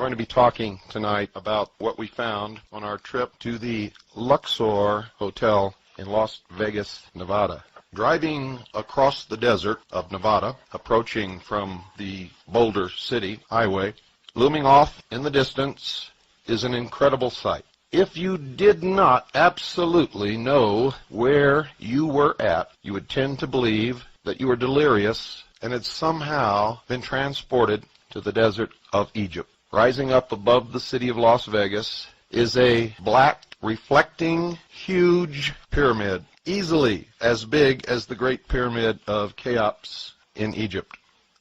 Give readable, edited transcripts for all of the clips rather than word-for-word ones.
going to be talking tonight about what we found on our trip to the Luxor Hotel in Las Vegas, Nevada. Driving across the desert of Nevada, approaching from the Boulder City Highway, looming off in the distance is an incredible sight. If you did not absolutely know where you were at, you would tend to believe that you were delirious and had somehow been transported to the desert of Egypt. Rising up above the city of Las Vegas is a black, reflecting, huge pyramid, easily as big as the Great Pyramid of Cheops in Egypt.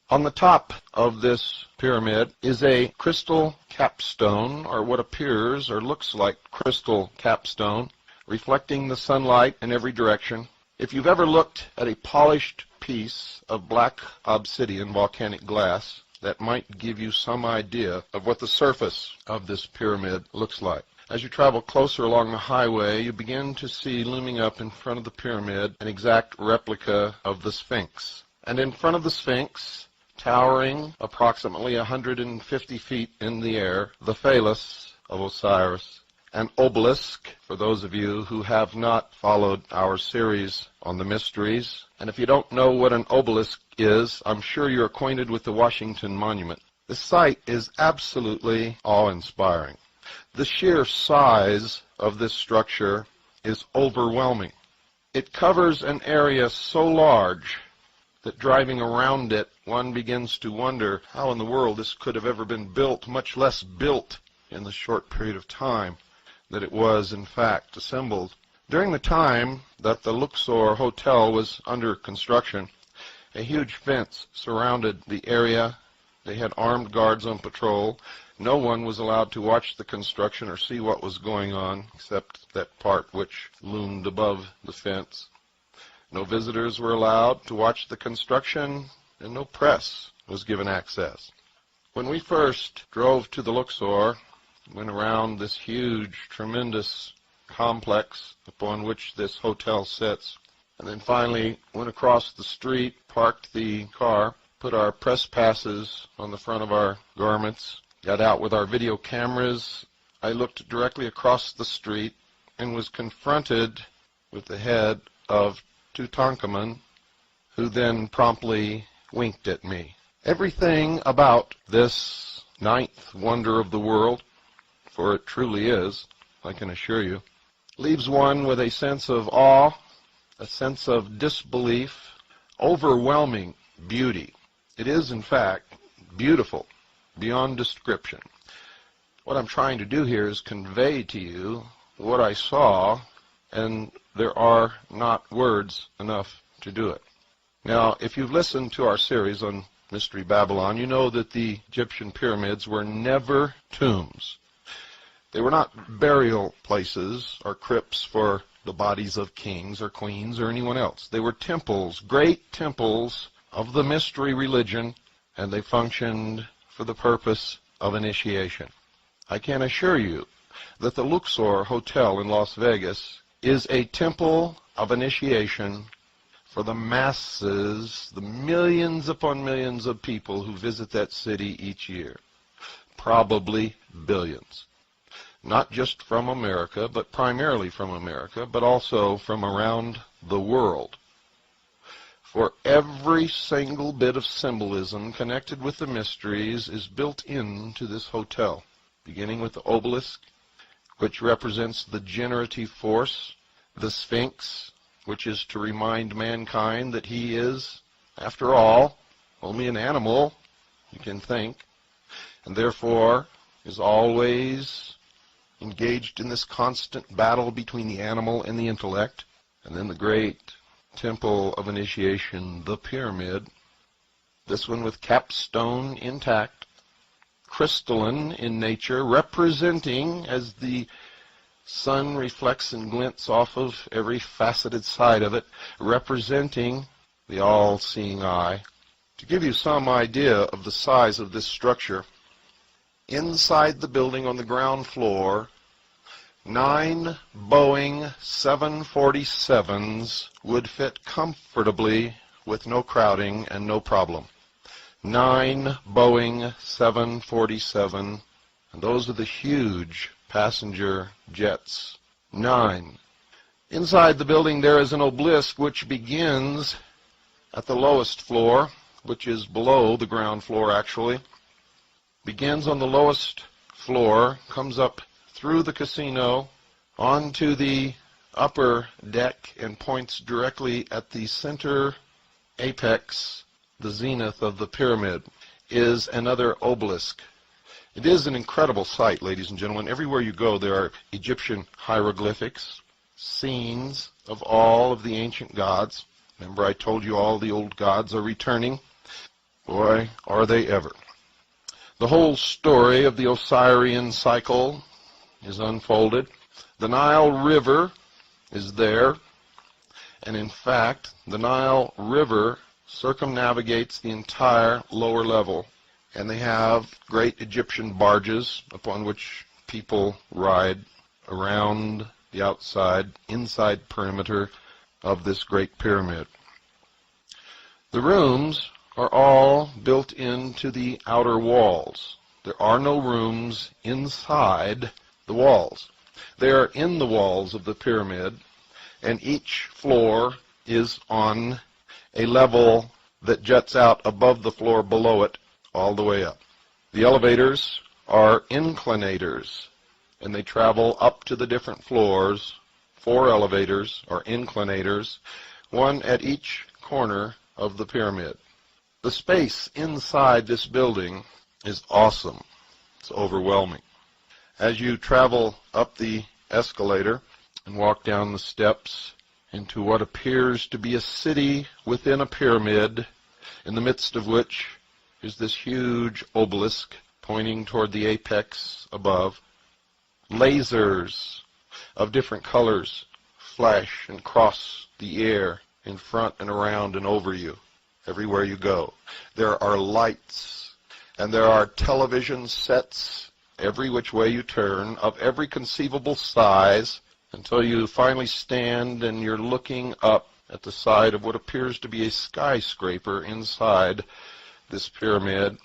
On the top of this pyramid is a crystal capstone, or what appears or looks like crystal capstone, reflecting the sunlight in every direction. If you've ever looked at a polished piece of black obsidian volcanic glass, that might give you some idea of what the surface of this pyramid looks like. As you travel closer along the highway, you begin to see looming up in front of the pyramid an exact replica of the Sphinx. And in front of the Sphinx, towering approximately 150 feet in the air, the phallus of Osiris, an obelisk, for those of you who have not followed our series on the mysteries. And if you don't know what an obelisk is, I'm sure you're acquainted with the Washington Monument. The sight is absolutely awe-inspiring. The sheer size of this structure is overwhelming. It covers an area so large that driving around it, one begins to wonder how in the world this could have ever been built, much less built in the short period of time that it was, in fact, assembled. During the time that the Luxor Hotel was under construction, a huge fence surrounded the area. They had armed guards on patrol. No one was allowed to watch the construction or see what was going on, except that part which loomed above the fence. No visitors were allowed to watch the construction, and no press was given access. When we first drove to the Luxor, went around this huge, tremendous complex upon which this hotel sits, and then finally went across the street, parked the car, put our press passes on the front of our garments, got out with our video cameras. I looked directly across the street and was confronted with the head of Tutankhamun, who then promptly winked at me. Everything about this ninth wonder of the world, for it truly is, I can assure you, leaves one with a sense of awe, a sense of disbelief, overwhelming beauty. It is, in fact, beautiful beyond description. What I'm trying to do here is convey to you what I saw, and there are not words enough to do it. Now, if you've listened to our series on Mystery Babylon, you know that the Egyptian pyramids were never tombs. They were not burial places or crypts for the bodies of kings or queens or anyone else. They were temples, great temples of the mystery religion, and they functioned for the purpose of initiation. I can assure you that the Luxor Hotel in Las Vegas is a temple of initiation for the masses, the millions upon millions of people who visit that city each year. Probably billions. Not just from America, but primarily from America, but also from around the world. For every single bit of symbolism connected with the mysteries is built into this hotel, beginning with the obelisk, which represents the generative force, the Sphinx, which is to remind mankind that he is, after all, only an animal, you can think, and therefore is always engaged in this constant battle between the animal and the intellect. And then the great temple of initiation, the pyramid, this one with capstone intact, crystalline in nature, representing, as the sun reflects and glints off of every faceted side of it, representing the all-seeing eye. To give you some idea of the size of this structure, inside the building on the ground floor, 9 Boeing 747s would fit comfortably with no crowding and no problem. 9 Boeing 747 And those are the huge passenger jets. 9. Inside the building there is an obelisk which begins at the lowest floor, which is below the ground floor actually. Begins on the lowest floor, comes up through the casino onto the upper deck and points directly at the center apex, the zenith of the pyramid, is another obelisk. It is an incredible sight, ladies and gentlemen. Everywhere you go there are Egyptian hieroglyphics, scenes of all of the ancient gods. Remember I told you all the old gods are returning? Boy, are they ever. The whole story of the Osirian cycle is unfolded. The Nile River is there, and in fact, the Nile River circumnavigates the entire lower level, and they have great Egyptian barges upon which people ride around the inside perimeter of this great pyramid. The rooms are all built into the outer walls. There are no rooms inside the walls. They are in the walls of the pyramid, and each floor is on a level that juts out above the floor below it all the way up. The elevators are inclinators, and they travel up to the different floors. 4 elevators are inclinators, one at each corner of the pyramid. The space inside this building is awesome. It's overwhelming. As you travel up the escalator and walk down the steps into what appears to be a city within a pyramid, in the midst of which is this huge obelisk pointing toward the apex above. Lasers of different colors flash and cross the air in front and around and over you everywhere you go. There are lights, and there are television sets every which way you turn, of every conceivable size, until you finally stand and you're looking up at the side of what appears to be a skyscraper inside this pyramid,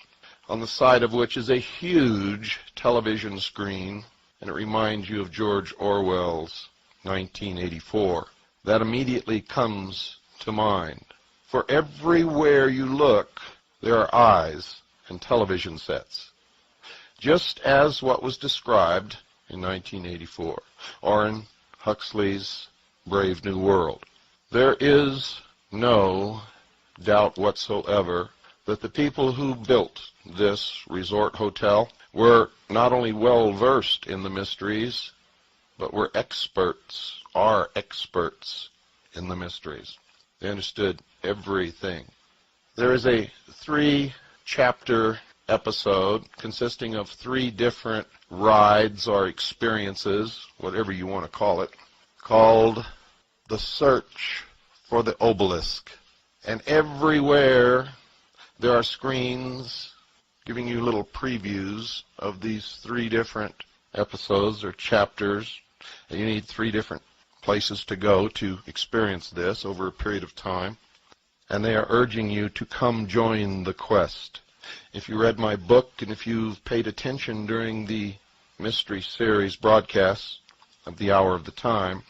on the side of which is a huge television screen, and it reminds you of George Orwell's 1984. That immediately comes to mind. For everywhere you look, there are eyes and television sets, just as what was described in 1984, or in Huxley's Brave New World. There is no doubt whatsoever that the people who built this resort hotel were not only well-versed in the mysteries, but were experts, are experts in the mysteries. They understood everything. There is a 3-chapter episode consisting of 3 different rides or experiences, whatever you want to call it, called The Search for the Obelisk. And everywhere there are screens giving you little previews of these 3 different episodes or chapters. And you need 3 different places to go to experience this over a period of time. And they are urging you to come join the quest. If you read my book and if you've paid attention during the Mystery Series broadcasts of the Hour of the Time,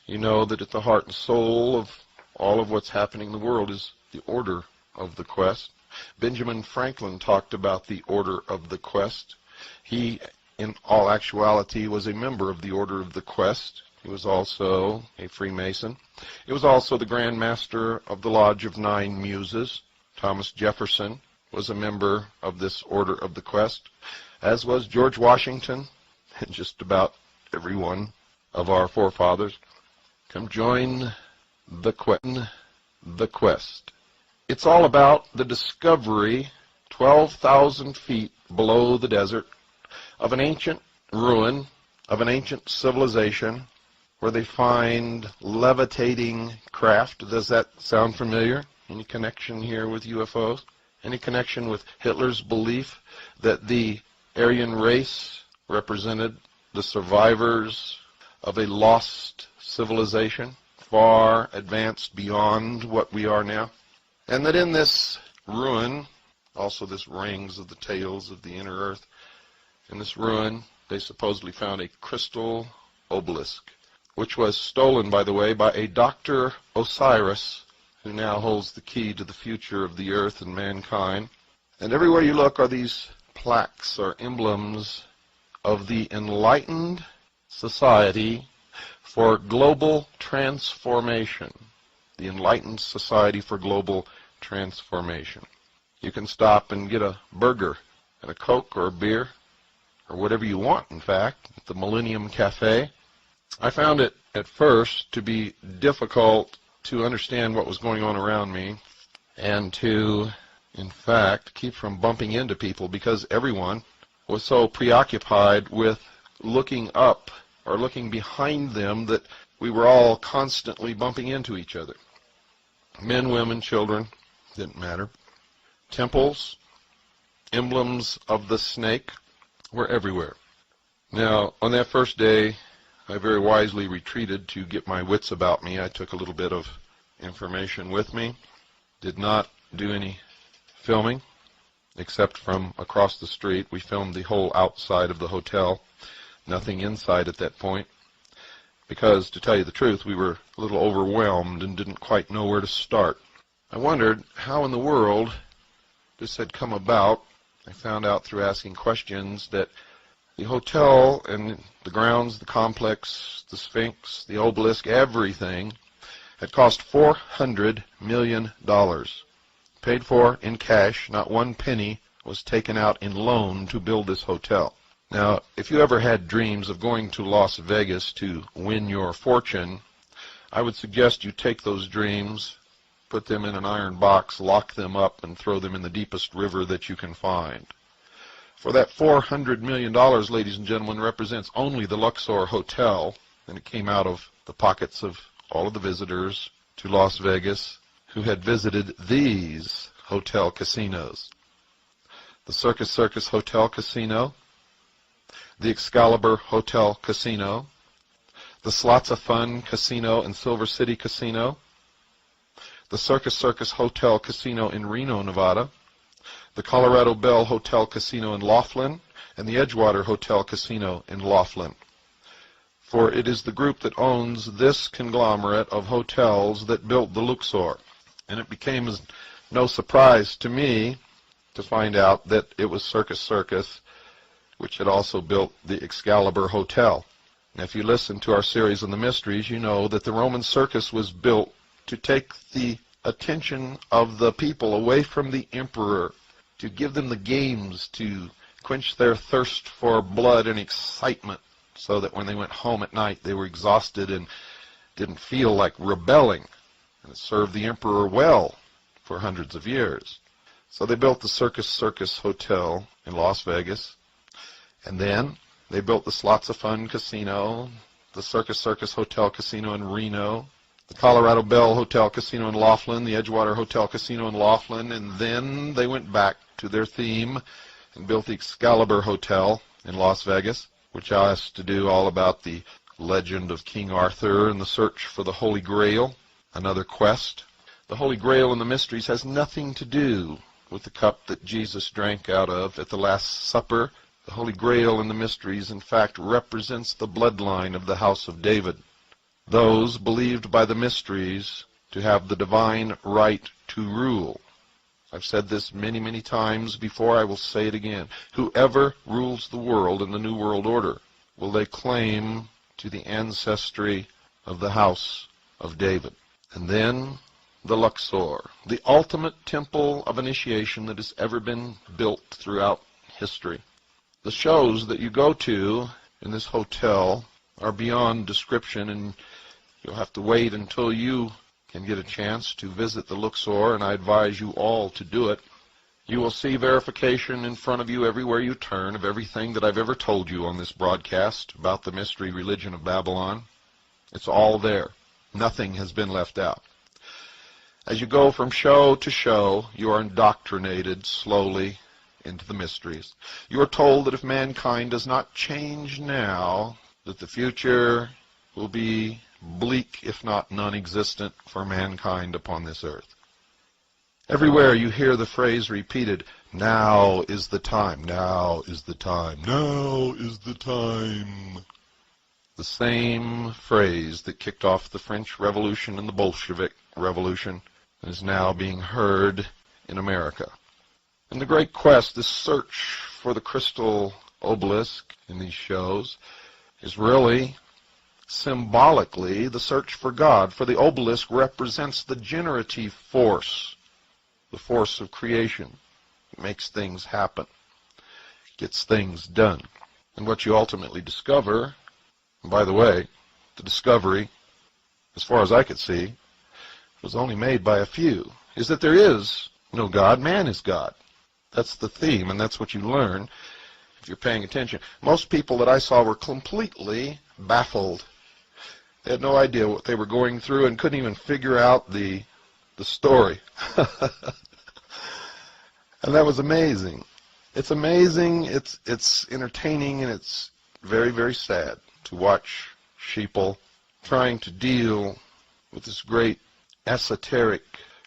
you know that at the heart and soul of all of what's happening in the world is the order of the quest. Benjamin Franklin talked about the order of the quest. He, in all actuality, was a member of the Order of the Quest. He was also a Freemason. He was also the Grand Master of the Lodge of 9 Muses. Thomas Jefferson was a member of this Order of the Quest, as was George Washington and just about every one of our forefathers. Come join the quest. It's all about the discovery, 12,000 feet below the desert, of an ancient ruin, of an ancient civilization, where they find levitating craft. Does that sound familiar? Any connection here with UFOs? Any connection with Hitler's belief that the Aryan race represented the survivors of a lost civilization, far advanced beyond what we are now? And that in this ruin, also this rings of the tails of the inner earth, In this ruin, they supposedly found a crystal obelisk, which was stolen, by the way, by a Dr. Osiris, who now holds the key to the future of the earth and mankind. And everywhere you look are these plaques or emblems of the enlightened society for global transformation. The enlightened society for global transformation. You can stop and get a burger and a Coke or a beer, or whatever you want, in fact, at the Millennium Cafe. I found it at first to be difficult to understand what was going on around me and to, in fact, keep from bumping into people because everyone was so preoccupied with looking up or looking behind them that we were all constantly bumping into each other. Men, women, children, didn't matter. Temples, emblems of the snake were everywhere. Now, on that first day, I very wisely retreated to get my wits about me. I took a little bit of information with me. Did not do any filming, except from across the street. We filmed the whole outside of the hotel, nothing inside at that point, because, to tell you the truth, we were a little overwhelmed and didn't quite know where to start. I wondered how in the world this had come about. I found out through asking questions that the hotel and the grounds, the complex, the Sphinx, the obelisk, everything had cost $400 million. Paid for in cash, not one penny was taken out in loan to build this hotel. Now, if you ever had dreams of going to Las Vegas to win your fortune, I would suggest you take those dreams, put them in an iron box, lock them up, and throw them in the deepest river that you can find. For that $400 million, ladies and gentlemen, represents only the Luxor Hotel, and it came out of the pockets of all of the visitors to Las Vegas who had visited these hotel casinos. The Circus Hotel Casino, the Excalibur Hotel Casino, the Slots of Fun Casino and Silver City Casino, the Circus Hotel Casino in Reno, Nevada, the Colorado Bell Hotel Casino in Laughlin, and the Edgewater Hotel Casino in Laughlin. For it is the group that owns this conglomerate of hotels that built the Luxor. And it became no surprise to me to find out that it was Circus, which had also built the Excalibur Hotel. Now, if you listen to our series on the mysteries, you know that the Roman circus was built to take the attention of the people away from the emperor, to give them the games, to quench their thirst for blood and excitement, so that when they went home at night they were exhausted and didn't feel like rebelling. And it served the emperor well for hundreds of years. So they built the Circus Hotel in Las Vegas, and then they built the Slots of Fun Casino, the Circus Hotel Casino in Reno, the Colorado Bell Hotel Casino in Laughlin, the Edgewater Hotel Casino in Laughlin, and then they went back to their theme and built the Excalibur Hotel in Las Vegas, which has to do all about the legend of King Arthur and the search for the Holy Grail, another quest. The Holy Grail in the mysteries has nothing to do with the cup that Jesus drank out of at the Last Supper. The Holy Grail in the mysteries, in fact, represents the bloodline of the house of David, those believed by the mysteries to have the divine right to rule. I've said this many, many times before. I will say it again. Whoever rules the world in the New World Order will lay claim to the ancestry of the house of David. And then the Luxor, the ultimate temple of initiation that has ever been built throughout history. The shows that you go to in this hotel are beyond description, and you'll have to wait until you can get a chance to visit the Luxor, and I advise you all to do it. You will see verification in front of you everywhere you turn of everything that I've ever told you on this broadcast about the mystery religion of Babylon. It's all there. Nothing has been left out. As you go from show to show, you are indoctrinated slowly into the mysteries. You are told that if mankind does not change now, that the future will be bleak, if not non-existent, for mankind upon this earth. Everywhere you hear the phrase repeated, now is the time, now is the time, now is the time. The same phrase that kicked off the French Revolution and the Bolshevik Revolution is now being heard in America. And the great quest, this search for the crystal obelisk in these shows, is really symbolically the search for God, for the obelisk represents the generative force, the force of creation. It makes things happen, gets things done. And what you ultimately discover, and by the way, the discovery, as far as I could see, was only made by a few, is that there is no God, man is God. That's the theme, and that's what you learn if you're paying attention. Most people that I saw were completely baffled. They had no idea what they were going through and couldn't even figure out the story. And that was amazing. It's amazing, it's entertaining, and it's very, very sad to watch sheeple trying to deal with this great esoteric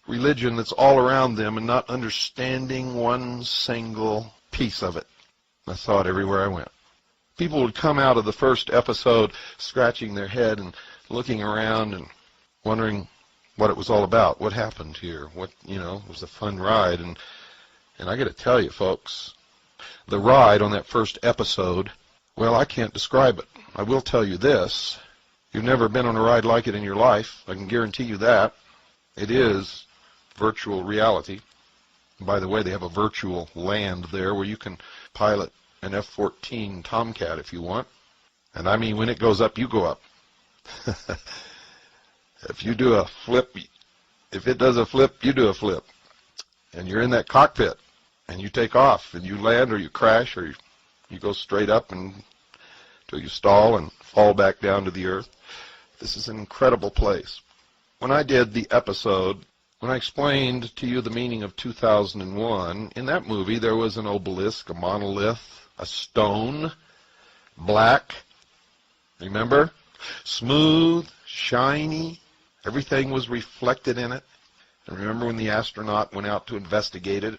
religion that's all around them and not understanding one single piece of it. I saw it everywhere I went. People would come out of the first episode scratching their head and looking around and wondering what it was all about, what happened here, what, it was a fun ride. And I got to tell you, folks, the ride on that first episode, well, I can't describe it. I will tell you this. You've never been on a ride like it in your life. I can guarantee you that. It is virtual reality. By the way, they have a virtual land there where you can pilot an F-14 Tomcat if you want. And I mean, when it goes up, you go up. If you do a flip, if it does a flip, you do a flip. And you're in that cockpit, and you take off, and you land or you crash or you go straight up until you stall and fall back down to the earth. This is an incredible place. When I did the episode, when I explained to you the meaning of 2001, in that movie there was an obelisk, a monolith, a stone, black, remember? Smooth, shiny, everything was reflected in it. And remember when the astronaut went out to investigate it,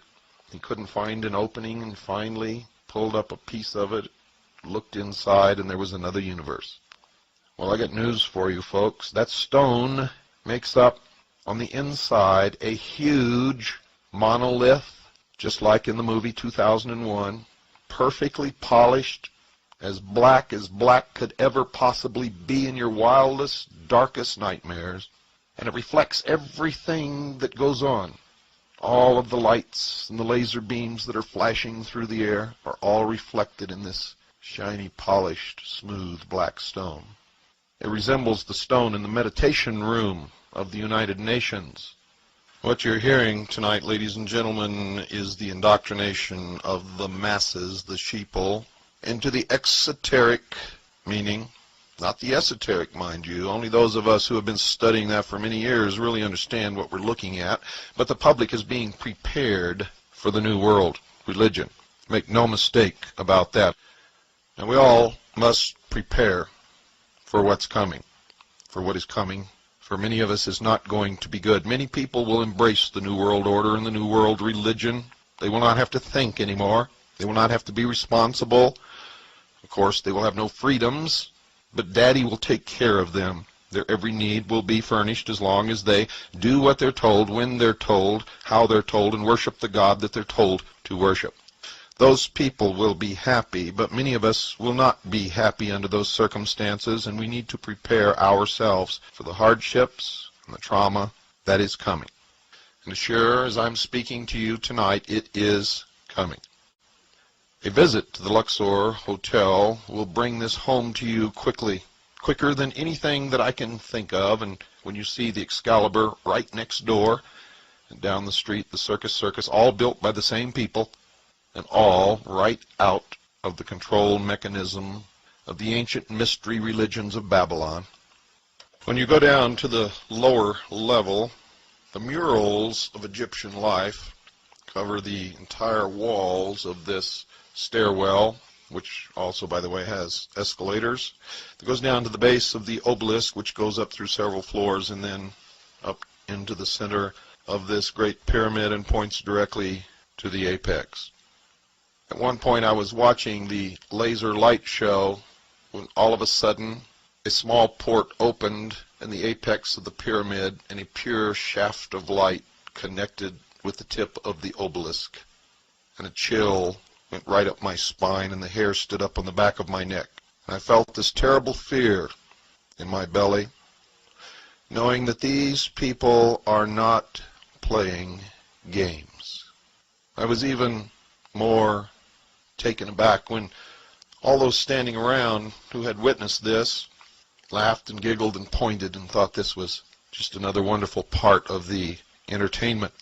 he couldn't find an opening and finally pulled up a piece of it, looked inside, and there was another universe. Well, I got news for you, folks. That stone makes up, on the inside, a huge monolith, just like in the movie 2001, perfectly polished, as black could ever possibly be in your wildest, darkest nightmares. And it reflects everything that goes on. All of the lights and the laser beams that are flashing through the air are all reflected in this shiny, polished, smooth black stone. It resembles the stone in the meditation room of the United Nations. What you're hearing tonight, ladies and gentlemen, is the indoctrination of the masses, the sheeple, into the exoteric meaning. Not the esoteric, mind you. Only those of us who have been studying that for many years really understand what we're looking at. But the public is being prepared for the New World religion. Make no mistake about that. And we all must prepare for what's coming. For what is coming, for many of us, is not going to be good. Many people will embrace the New World Order and the New World religion. They will not have to think anymore. They will not have to be responsible. Of course, they will have no freedoms. But Daddy will take care of them. Their every need will be furnished as long as they do what they're told, when they're told, how they're told, and worship the God that they're told to worship. Those people will be happy, but many of us will not be happy under those circumstances, and we need to prepare ourselves for the hardships and the trauma that is coming. And as sure as I'm speaking to you tonight, it is coming. A visit to the Luxor Hotel will bring this home to you quickly, quicker than anything that I can think of. And when you see the Excalibur right next door, and down the street the Circus, all built by the same people, and all right out of the control mechanism of the ancient mystery religions of Babylon. When you go down to the lower level, the murals of Egyptian life cover the entire walls of this stairwell, which also, by the way, has escalators. It goes down to the base of the obelisk, which goes up through several floors and then up into the center of this great pyramid and points directly to the apex. At one point I was watching the laser light show when all of a sudden a small port opened in the apex of the pyramid and a pure shaft of light connected with the tip of the obelisk. And a chill went right up my spine and the hair stood up on the back of my neck. And I felt this terrible fear in my belly, knowing that these people are not playing games. I was even more taken aback when all those standing around who had witnessed this laughed and giggled and pointed and thought this was just another wonderful part of the entertainment,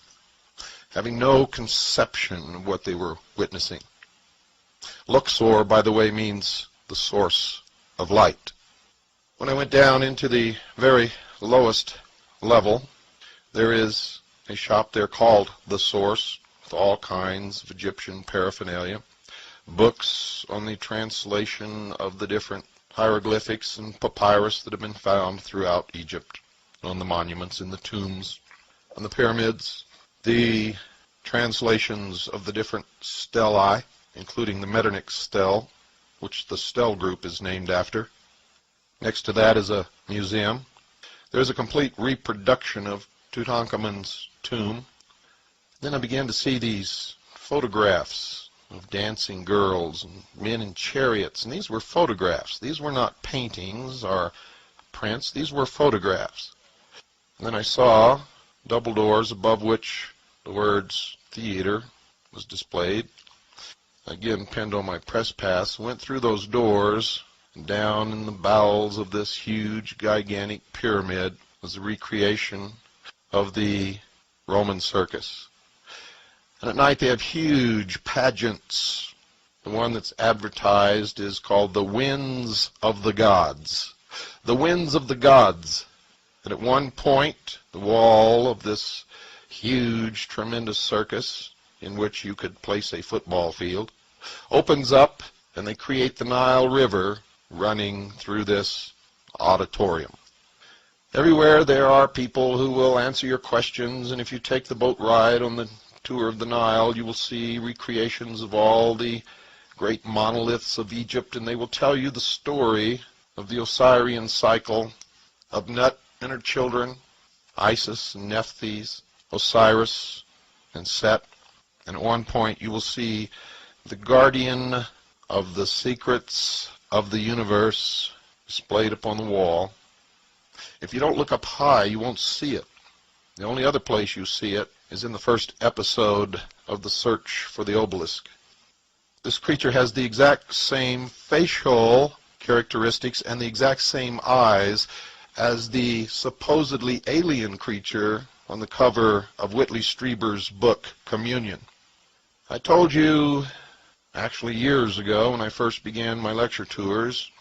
having no conception of what they were witnessing. Luxor, by the way, means the source of light. When I went down into the very lowest level, there is a shop there called The Source, with all kinds of Egyptian paraphernalia, books on the translation of the different hieroglyphics and papyrus that have been found throughout Egypt, on the monuments, in the tombs, on the pyramids, the translations of the different stelae, including the Metternich stele, which the stele group is named after. Next to that is a museum. There's a complete reproduction of Tutankhamun's tomb. Then I began to see these photographs of dancing girls and men in chariots, and these were photographs. These were not paintings or prints. These were photographs. And then I saw double doors above which the words theater was displayed. Again, pinned on my press pass, went through those doors, and down in the bowels of this huge, gigantic pyramid was a recreation of the Roman circus. And at night they have huge pageants. The one that's advertised is called the Winds of the Gods. The Winds of the Gods. And at one point, the wall of this huge, tremendous circus, in which you could place a football field, opens up, and they create the Nile River running through this auditorium. Everywhere there are people who will answer your questions, and if you take the boat ride on the tour of the Nile, you will see recreations of all the great monoliths of Egypt, and they will tell you the story of the Osirian cycle, of Nut and her children, Isis and Nephthys, Osiris and Set. And at one point you will see the guardian of the secrets of the universe displayed upon the wall. If you don't look up high, you won't see it. The only other place you see it is in the first episode of The Search for the Obelisk. This creature has the exact same facial characteristics and the exact same eyes as the supposedly alien creature on the cover of Whitley Strieber's book, Communion. I told you, actually years ago when I first began my lecture tours,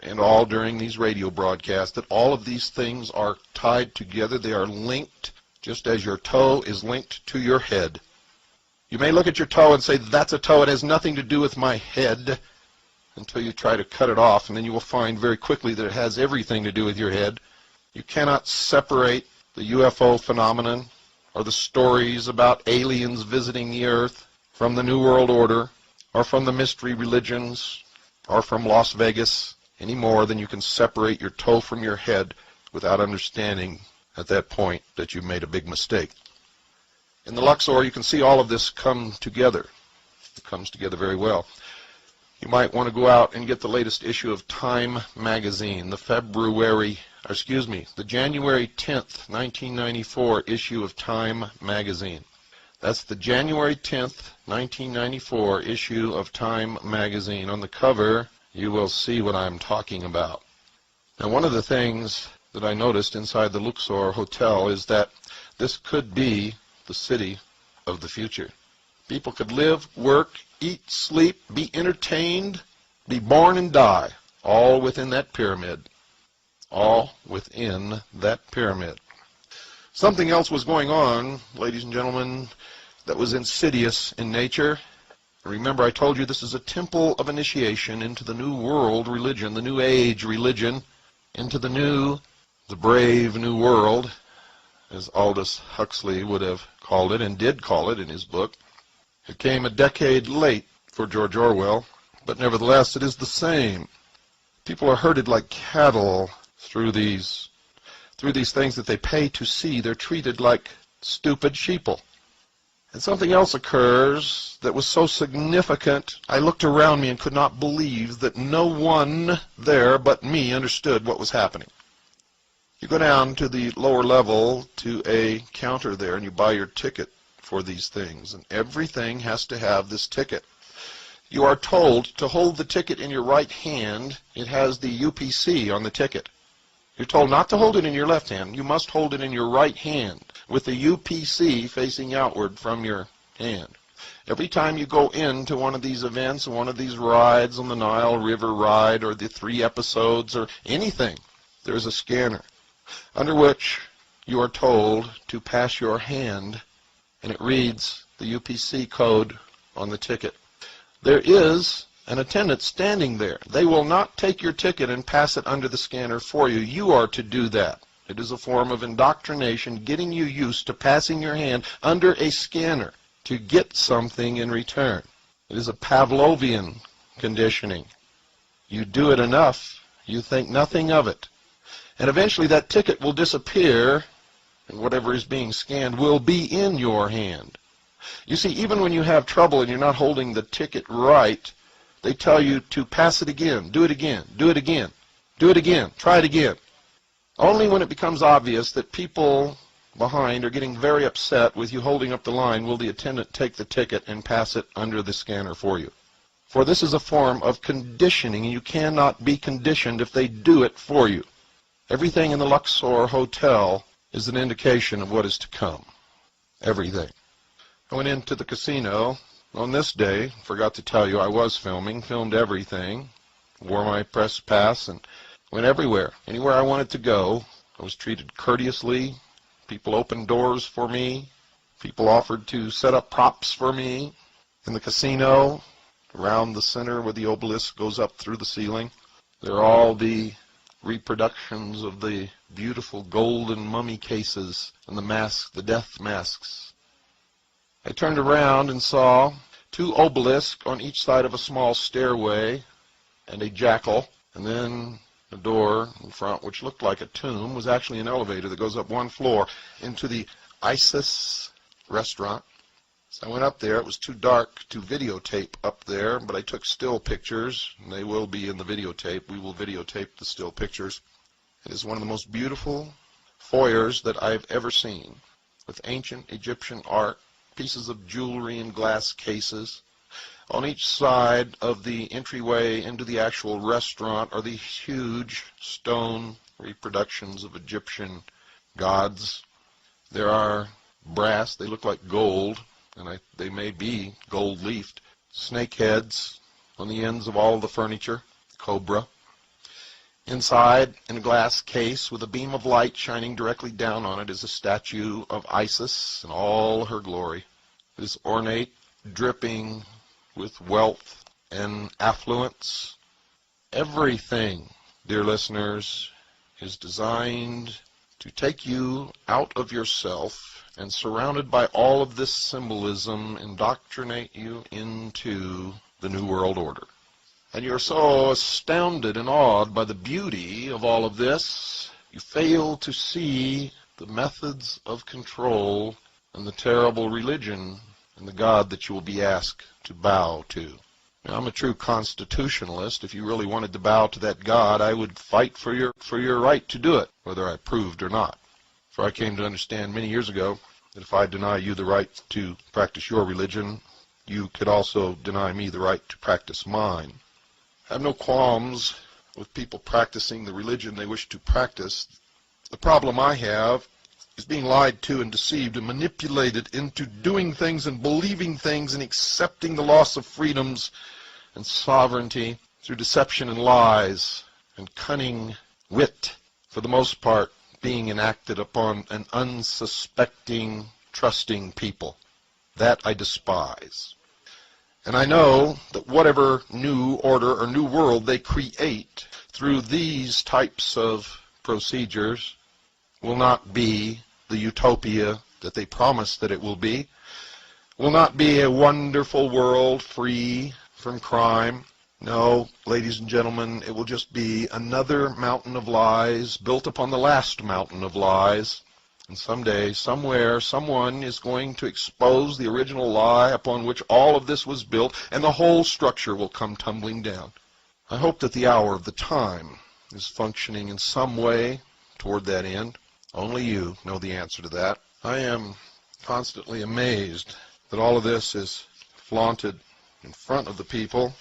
and all during these radio broadcasts, that all of these things are tied together. They are linked, just as your toe is linked to your head. You may look at your toe and say, that's a toe, it has nothing to do with my head, until you try to cut it off, and then you will find very quickly that it has everything to do with your head. You cannot separate the UFO phenomenon or the stories about aliens visiting the earth from the New World Order or from the mystery religions or from Las Vegas any more than you can separate your toe from your head without understanding at that point that you've made a big mistake. In the Luxor, you can see all of this come together. It comes together very well. You might want to go out and get the latest issue of Time magazine, the January 10th, 1994 issue of Time magazine. That's the January 10th, 1994 issue of Time magazine. On the cover, you will see what I'm talking about. Now, one of the things that I noticed inside the Luxor Hotel is that this could be the city of the future. People could live, work, eat, sleep, be entertained, be born and die, all within that pyramid. All within that pyramid. Something else was going on, ladies and gentlemen, that was insidious in nature. Remember, I told you this is a temple of initiation into the New World religion, the New Age religion, into the brave New World. as Aldous Huxley would have called it, and did call it in his book. It came a decade late for George Orwell, but nevertheless it is the same. People are herded like cattle through these things that they pay to see. They're treated like stupid sheeple. And something else occurs that was so significant, I looked around me and could not believe that no one there but me understood what was happening. You go down to the lower level to a counter there and you buy your ticket for these things, and everything has to have this ticket. You are told to hold the ticket in your right hand. It has the UPC on the ticket. You're told not to hold it in your left hand. You must hold it in your right hand with the UPC facing outward from your hand. Every time you go into one of these events, one of these rides on the Nile River ride or the 3 episodes or anything, there's a scanner under which you are told to pass your hand, and it reads the UPC code on the ticket. There is an attendant standing there. They will not take your ticket and pass it under the scanner for you. You are to do that. It is a form of indoctrination, getting you used to passing your hand under a scanner to get something in return. It is a Pavlovian conditioning. You do it enough, you think nothing of it. And eventually that ticket will disappear, and whatever is being scanned will be in your hand. You see, even when you have trouble and you're not holding the ticket right, they tell you to pass it again, do it again, do it again, do it again, try it again. Only when it becomes obvious that people behind are getting very upset with you holding up the line will the attendant take the ticket and pass it under the scanner for you. For this is a form of conditioning, and you cannot be conditioned if they do it for you. Everything in the Luxor Hotel is an indication of what is to come. Everything. I went into the casino on this day, forgot to tell you I was filmed everything, wore my press pass, and went everywhere. Anywhere I wanted to go, I was treated courteously. People opened doors for me. People offered to set up props for me. In the casino, around the center where the obelisk goes up through the ceiling, there are all the reproductions of the beautiful golden mummy cases and the masks, the death masks. I turned around and saw 2 obelisks on each side of a small stairway and a jackal, and then a door in front which looked like a tomb was actually an elevator that goes up 1 floor into the Isis restaurant. So I went up there. It was too dark to videotape up there, but I took still pictures, and they will be in the videotape. We will videotape the still pictures. It is one of the most beautiful foyers that I've ever seen, with ancient Egyptian art, pieces of jewelry in glass cases. On each side of the entryway into the actual restaurant are these huge stone reproductions of Egyptian gods. There are brass, they look like gold, and they may be gold-leafed, snake heads on the ends of all the furniture, cobra. Inside, in a glass case with a beam of light shining directly down on it, is a statue of Isis in all her glory. It is ornate, dripping with wealth and affluence. Everything, dear listeners, is designed to take you out of yourself and, surrounded by all of this symbolism, indoctrinate you into the New World Order. And you're so astounded and awed by the beauty of all of this, you fail to see the methods of control and the terrible religion and the God that you will be asked to bow to. Now, I'm a true constitutionalist. If you really wanted to bow to that God, I would fight for your right to do it, whether I proved or not. For I came to understand many years ago that if I deny you the right to practice your religion, you could also deny me the right to practice mine. I have no qualms with people practicing the religion they wish to practice. The problem I have is being lied to and deceived and manipulated into doing things and believing things and accepting the loss of freedoms and sovereignty through deception and lies and cunning wit, for the most part being enacted upon an unsuspecting, trusting people. That I despise. And I know that whatever new order or new world they create through these types of procedures will not be the utopia that they promise that it will be. Will not be a wonderful world free from crime. No, ladies and gentlemen, it will just be another mountain of lies built upon the last mountain of lies. And someday, somewhere, someone is going to expose the original lie upon which all of this was built, and the whole structure will come tumbling down. I hope that the hour of the time is functioning in some way toward that end. Only you know the answer to that. I am constantly amazed that all of this is flaunted in front of the people.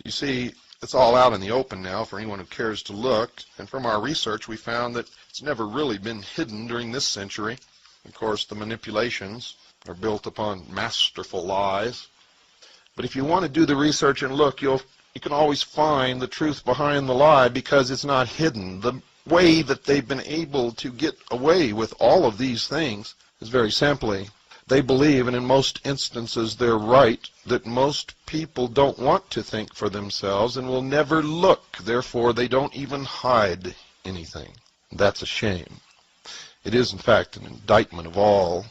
You see, it's all out in the open now for anyone who cares to look, and from our research we found that it's never really been hidden during this century. Of course, the manipulations are built upon masterful lies. But if you want to do the research and look, you can always find the truth behind the lie because it's not hidden. The way that they've been able to get away with all of these things is very simply, they believe, and in most instances they're right, that most people don't want to think for themselves and will never look. Therefore, they don't even hide anything. That's a shame. It is, in fact, an indictment of all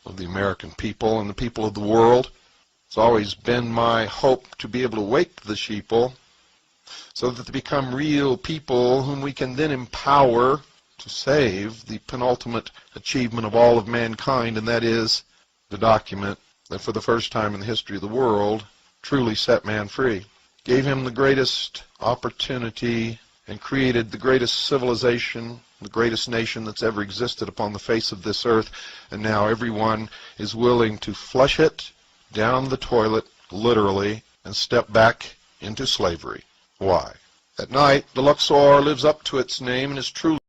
of the American people and the people of the world. It's always been my hope to be able to wake the sheeple so that they become real people whom we can then empower to save the penultimate achievement of all of mankind, and that is the document that for the first time in the history of the world truly set man free, gave him the greatest opportunity, and created the greatest civilization, the greatest nation that's ever existed upon the face of this earth, and now everyone is willing to flush it down the toilet, literally, and step back into slavery. Why? At night, the Luxor lives up to its name and is truly